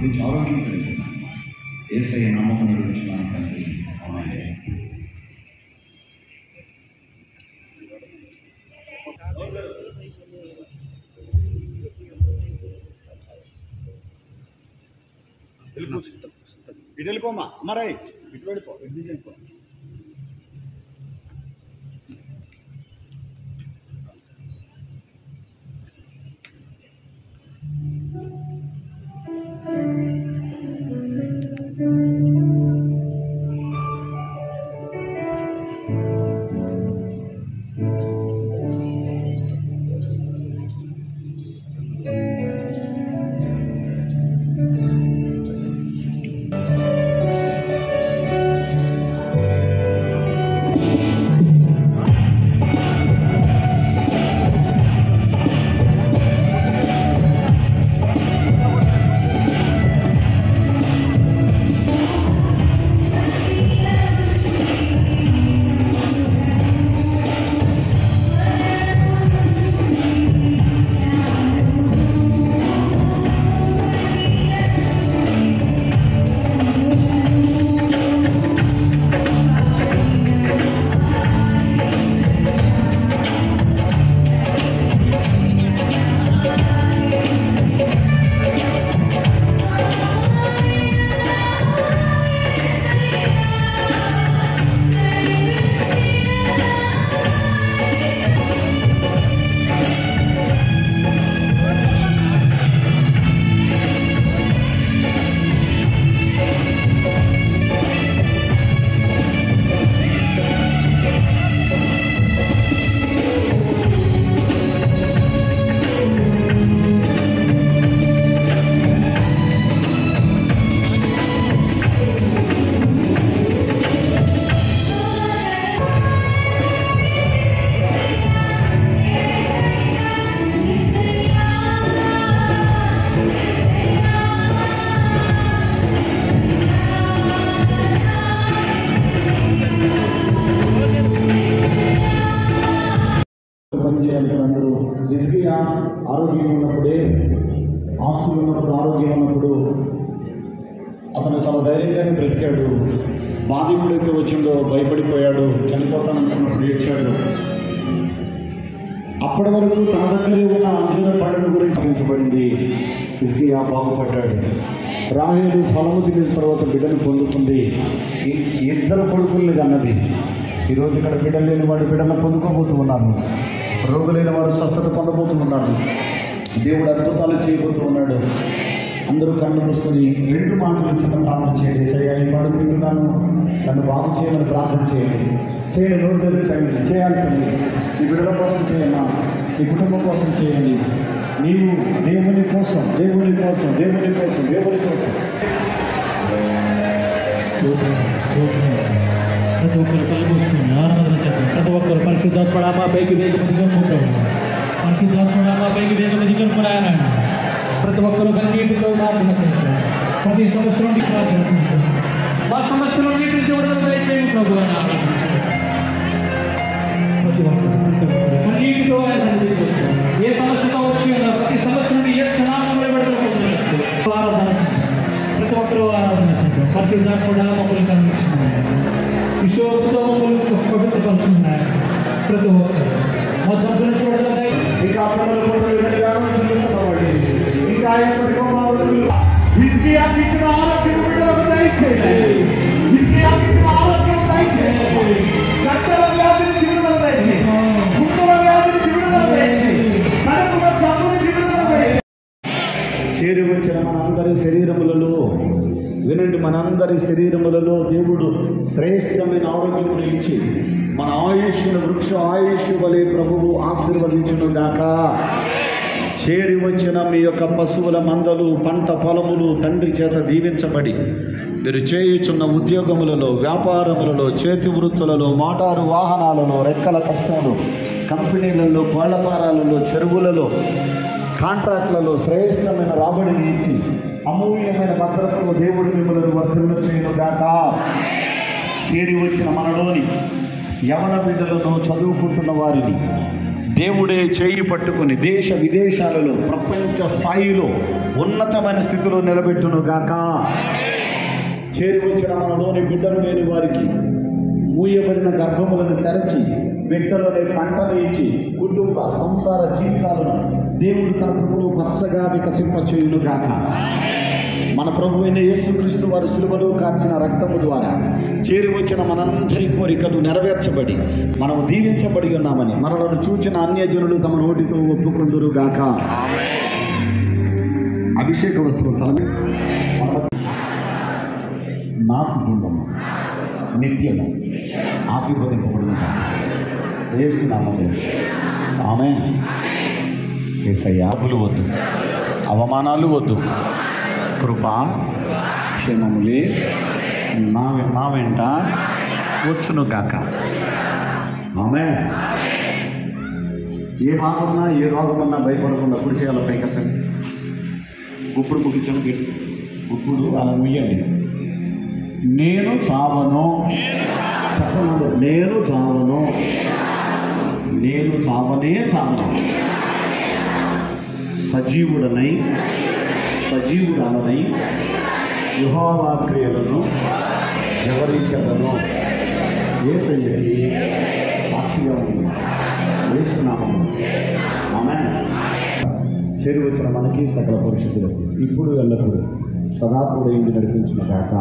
గురించి ఆరోగ్యం కలిగి యేసయ్య నామమున అడుగుచున్నాను తండ్రి, ఆమేన్. ఇటు వెళ్ళిపోమ్మా అమ్మారాయ్, ఇటు వెళ్ళిపో, ఇటు వెళ్ళిపో. అందరూ హిజ్కియా ఆరోగ్యం ఉన్నప్పుడే, ఆస్తులు ఉన్నప్పుడు, ఆరోగ్యం ఉన్నప్పుడు అతను చాలా ధైర్యంగానే బ్రతికాడు. బాధ ఎప్పుడైతే వచ్చిందో భయపడిపోయాడు, చనిపోతాననుకున్నప్పుడు ఏడ్చాడు. అప్పటి వరకు తన దగ్గరే ఉన్న అంజూర పండుగ గురించి గురించబడింది. హిజ్కియా బాగుపడ్డాడు. రాహేలు ఫలము తిరిగిన తర్వాత బిడ్డను పొందుకుంది. ఇద్దరు కొడుకుల్ని అన్నది. ఈరోజు ఇక్కడ బిడ్డలు లేని వాడు బిడ్డను పొందుకోబోతూ ఉన్నారు. రోగులైన వారు స్వస్థత పొందబోతున్నారు. దేవుడు అద్భుతాలు చేయబోతూ ఉన్నాడు. అందరూ కళ్ళు మూసుకొని 2 మాటలు చిన్న ప్రార్థన చేయండి. యేసయ్యా, ఈ పాడు తింటున్నాను, నన్ను బాగు చేయమని ప్రార్థన చేయండి. నోరు తెరిచండి, చేయాలి తండ్రి. ఈ బిడ్డల కోసం చేయమ్మా, ఈ కుటుంబం కోసం చేయండి. నీవు దేవుని కోసం, దేవుని కోసం, దేవుని కోసం, దేవుని కోసం. ప్రతి ఒక్కరు కళ్ళు మూసుకుని ఆరాధన చేద్దాం. ప్రతి ఒక్కరు పరిశుద్ధాత్మడా మా పైకి వేగం దిగనుకుంటాం. పరిశుద్ధాత్మడా మా పైకి వేగం దిగనుకున్నాయన ప్రతి ఒక్కరు కన్నీటితో ప్రార్థన చేద్దాం. ప్రతి సమస్య నుండి ప్రార్థన చేద్దాం. మా సమస్యల నుంచి విడుదల దయచేయండి ప్రభు అని ఆరాధన చేద్దాం. ప్రతి ఒక్కరు కన్నీటితో ఏ సమస్యతో వచ్చి ఉన్నారు, ప్రతి సమస్య నుండి ఏ క్షణాలను విడుదల పొందుతున్నారు ఆరాధన చేద్దాం. ప్రతి ఒక్కరు ఆరాధన చేద్దాం. పరిశుద్ధాత్మడా మమ్మల్ని కనిపిస్తున్నాయి, విశ్వతో మమ్మల్ని పవిత్రపరుచున్నాయి. ప్రతి ఒక్కరు మా జబ్బులను చూడగలగాయి. ఇంకా ఇంకా ఎప్పటికో హిజ్కియాకి ఇచ్చిన ఆరోగ్యం బిడ్డలకు దయచేయండి. హిజ్కియాకి ఇచ్చిన ఆరోగ్యం దయచేయండి. చక్కల వ్యాధి నుంచి విడుదల దయచేయండి. గుండెల వ్యాధి నుంచి విడుదల దయచేయండి. కడుపుల జబ్బు నుంచి విడుదల దయచేయండి. చేరి వచ్చిన మనందరి శరీరములలో వినండి, మనందరి శరీరములలో దేవుడు శ్రేష్టమైన ఆరోగ్యమును ఇచ్చి మన ఆయుష్ను వృక్ష ఆయుష్ వలె ప్రభువు ఆశీర్వదించును గాక. చేరి వచ్చిన మీ యొక్క పశువుల మందలు, పంట పొలములు తండ్రి చేత దీవించబడి మీరు చేయుచున్న ఉద్యోగములలో, వ్యాపారములలో, చేతి వృత్తులలో, మోటారు వాహనాలలో, రెక్కల కష్టములు, కంపెనీలలో, కోళ్లపారాలలో, చెరువులలో, కాంట్రాక్ట్లలో శ్రేష్టమైన రాబడిని ఇచ్చి అమూల్యమైన భద్రతలో దేవుడు మిమ్మల్ని వర్తింప చేయను గాక. చేరి వచ్చిన మనలోని యవన బిడ్డలను, చదువుకుంటున్న వారిని, దేవుడే చేయి పట్టుకుని దేశ విదేశాలలో ప్రపంచ స్థాయిలో ఉన్నతమైన స్థితిలో నిలబెట్టును గాక. చేరి వచ్చిన మనలోని బిడ్డలు లేని వారికి మూయబడిన గర్భములను తెరచి బిడ్డలోనే పంటలు ఇచ్చి కుటుంబ సంసార జీవితాలను దేవుడు తన కృపలో పచ్చగా వికసింపచేయును గాక. మన ప్రభు అయిన యేసుక్రీస్తు వారి శిలువలో కార్చిన రక్తము ద్వారా చేరి వచ్చిన మనందరి కోరికలు నెరవేర్చబడి మనము దీవించబడి ఉన్నామని మనలను చూచిన అన్యజనులు తమ నోటితో ఒప్పుకొందురు గాక. అభిషేక వస్త్రం తల నా కుటుంబము నిత్యము ఆశీర్వదింపబడిన యేసు నామములో ఆమేన్. యేసయ్యాబులు వద్దు, అవమానాలు వద్దు, కృపా క్షేమములే నా వెంట వచ్చును గాక. ఆమేన్. ఏ బాగున్నా ఏ రోగమన్నా భయపడకుండా కుడి చేయాలి పైకెత్తండి. గుప్పుడు ముగించను పెట్టి గుప్పుడు అలా ముయ్యండి. నేను చావను, చెప్పండి. నేను చావను, నేను చావనే చావను, సజీవుడనై యెహోవా క్రియలను వివరించదను. యేసయ్యకి సాక్షిగా ఉంది. యేసు నామములో ఆమేన్. చేరి వచ్చిన మనకి సకల పరిశుద్ధులకు ఇప్పుడు ఎల్లప్పుడూ సదాత్ముడైంది నడిపించిన గాక.